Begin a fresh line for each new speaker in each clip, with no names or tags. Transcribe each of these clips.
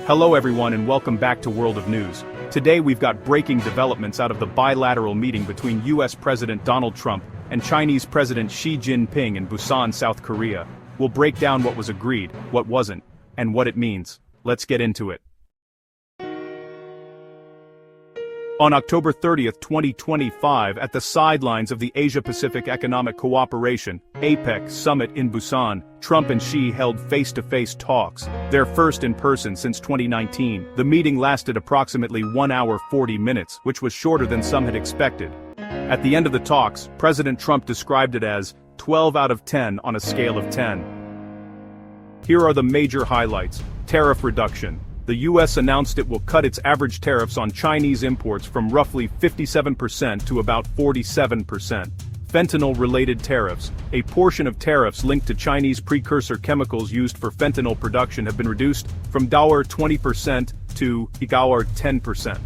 Hello everyone and welcome back to World of News. Today we've got breaking developments out of the bilateral meeting between US President Donald Trump and Chinese President Xi Jinping in Busan, South Korea. We'll break down what was agreed, what wasn't, and what it means. Let's get into it. On October 30, 2025, at the sidelines of the Asia-Pacific Economic Cooperation (APEC) summit in Busan, Trump and Xi held face-to-face talks, their first in person since 2019. The meeting lasted approximately 1 hour 40 minutes, which was shorter than some had expected. At the end of the talks, President Trump described it as 12 out of 10 on a scale of 10. Here are the major highlights. Tariff reduction. The U.S. announced it will cut its average tariffs on Chinese imports from roughly 57% to about 47%. Fentanyl-related tariffs. A portion of tariffs linked to Chinese precursor chemicals used for fentanyl production have been reduced from $20% to $10%.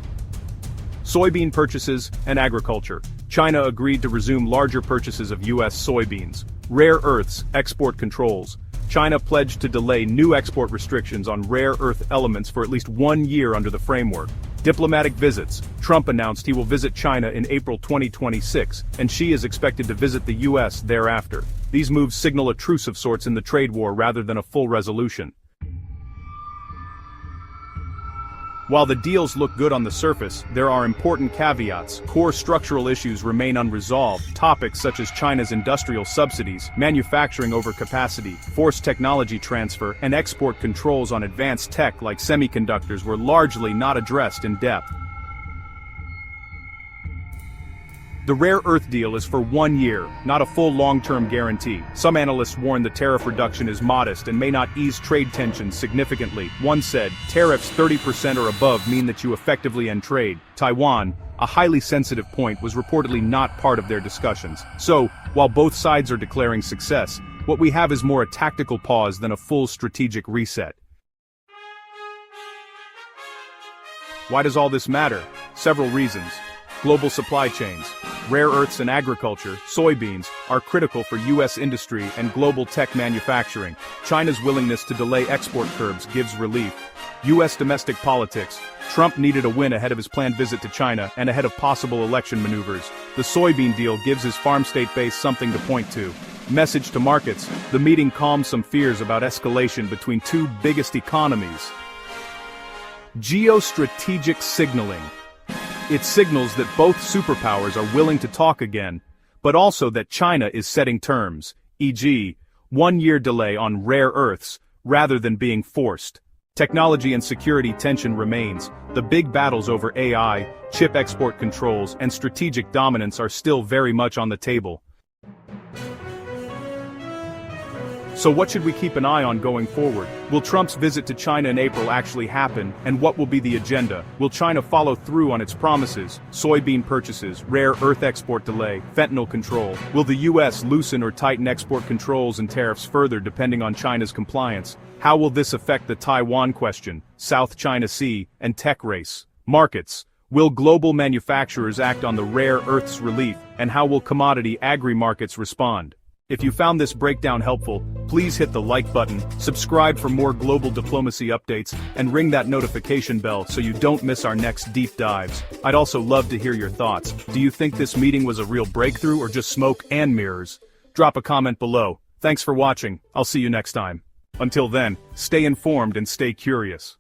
Soybean purchases and agriculture. China agreed to resume larger purchases of U.S. soybeans. Rare earths, export controls. China pledged to delay new export restrictions on rare earth elements for at least 1 year under the framework. Diplomatic visits. Trump announced he will visit China in April 2026, and Xi is expected to visit the U.S. thereafter. These moves signal a truce of sorts in the trade war rather than a full resolution. While the deals look good on the surface, there are important caveats. Core structural issues remain unresolved. Topics such as China's industrial subsidies, manufacturing overcapacity, forced technology transfer, and export controls on advanced tech like semiconductors were largely not addressed in depth. The rare earth deal is for 1 year, not a full long-term guarantee. Some analysts warn the tariff reduction is modest and may not ease trade tensions significantly. One said, tariffs 30% or above mean that you effectively end trade. Taiwan, a highly sensitive point, was reportedly not part of their discussions. So, while both sides are declaring success, what we have is more a tactical pause than a full strategic reset. Why does all this matter? Several reasons. Global supply chains. Rare earths and agriculture, soybeans, are critical for U.S. industry and global tech manufacturing. China's willingness to delay export curbs gives relief. U.S. domestic politics. Trump needed a win ahead of his planned visit to China and ahead of possible election maneuvers. The soybean deal gives his farm state base something to point to. Message to markets. The meeting calmed some fears about escalation between two biggest economies. Geostrategic signaling. It signals that both superpowers are willing to talk again, but also that China is setting terms, e.g., 1 year delay on rare earths, rather than being forced. Technology and security tension remains. The big battles over AI, chip export controls, and strategic dominance are still very much on the table. So what should we keep an eye on going forward? Will Trump's visit to China in April actually happen, and what will be the agenda? Will China follow through on its promises? Soybean purchases, rare earth export delay, fentanyl control. Will the U.S. loosen or tighten export controls and tariffs further depending on China's compliance? How will this affect the Taiwan question, South China Sea, and tech race? Markets. Will global manufacturers act on the rare earths relief, and how will commodity agri-markets respond? If you found this breakdown helpful, please hit the like button, subscribe for more global diplomacy updates, and ring that notification bell so you don't miss our next deep dives. I'd also love to hear your thoughts. Do you think this meeting was a real breakthrough or just smoke and mirrors? Drop a comment below. Thanks for watching. I'll see you next time. Until then, stay informed and stay curious.